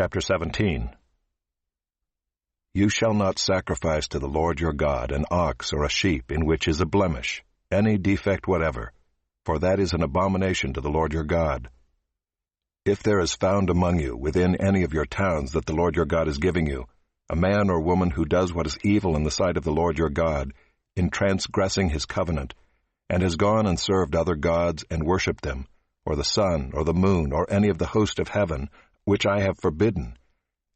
Chapter 17. You shall not sacrifice to the Lord your God an ox or a sheep in which is a blemish, any defect whatever, for that is an abomination to the Lord your God. If there is found among you, within any of your towns that the Lord your God is giving you, a man or woman who does what is evil in the sight of the Lord your God, in transgressing his covenant, and has gone and served other gods and worshipped them, or the sun, or the moon, or any of the host of heaven, which I have forbidden,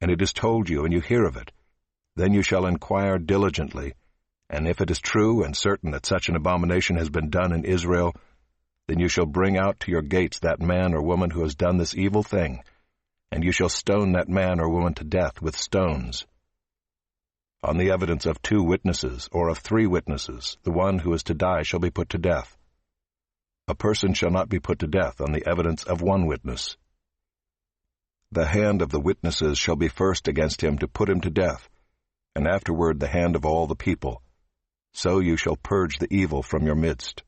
and it is told you, and you hear of it, then you shall inquire diligently, and if it is true and certain that such an abomination has been done in Israel, then you shall bring out to your gates that man or woman who has done this evil thing, and you shall stone that man or woman to death with stones. On the evidence of 2 witnesses, or of 3 witnesses, the one who is to die shall be put to death. A person shall not be put to death on the evidence of 1 witness. The hand of the witnesses shall be first against him to put him to death, and afterward the hand of all the people. So you shall purge the evil from your midst.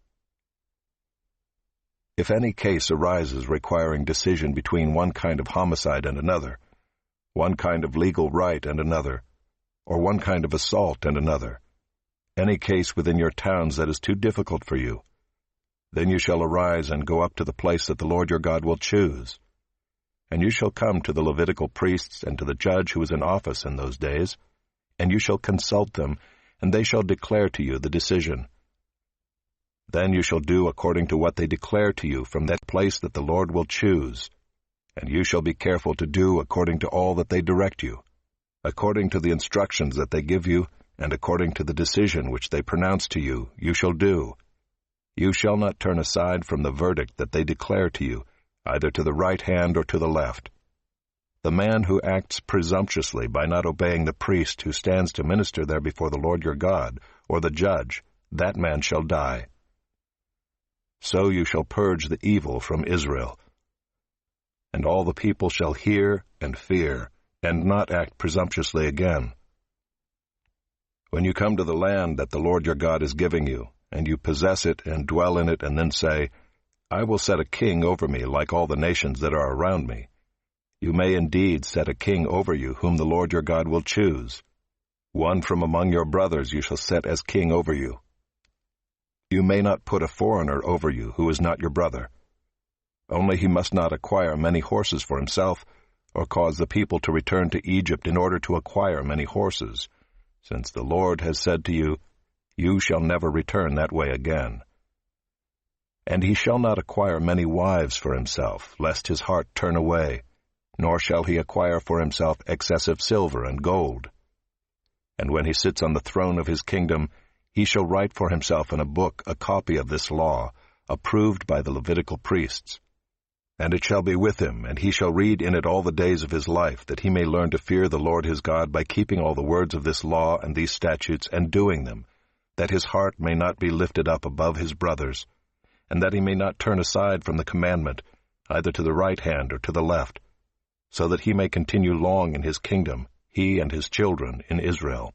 If any case arises requiring decision between one kind of homicide and another, one kind of legal right and another, or one kind of assault and another, any case within your towns that is too difficult for you, then you shall arise and go up to the place that the Lord your God will choose. And you shall come to the Levitical priests and to the judge who is in office in those days, and you shall consult them, and they shall declare to you the decision. Then you shall do according to what they declare to you from that place that the Lord will choose, and you shall be careful to do according to all that they direct you, according to the instructions that they give you, and according to the decision which they pronounce to you, you shall do. You shall not turn aside from the verdict that they declare to you, either to the right hand or to the left. The man who acts presumptuously by not obeying the priest who stands to minister there before the Lord your God, or the judge, that man shall die. So you shall purge the evil from Israel. And all the people shall hear and fear, and not act presumptuously again. When you come to the land that the Lord your God is giving you, and you possess it and dwell in it, and then say, I will set a king over me like all the nations that are around me. You may indeed set a king over you whom the Lord your God will choose. One from among your brothers you shall set as king over you. You may not put a foreigner over you who is not your brother. Only he must not acquire many horses for himself, or cause the people to return to Egypt in order to acquire many horses, since the Lord has said to you, You shall never return that way again. And he shall not acquire many wives for himself, lest his heart turn away, nor shall he acquire for himself excessive silver and gold. And when he sits on the throne of his kingdom, he shall write for himself in a book a copy of this law, approved by the Levitical priests. And it shall be with him, and he shall read in it all the days of his life, that he may learn to fear the Lord his God by keeping all the words of this law and these statutes and doing them, that his heart may not be lifted up above his brothers, and that he may not turn aside from the commandment, either to the right hand or to the left, so that he may continue long in his kingdom, he and his children in Israel.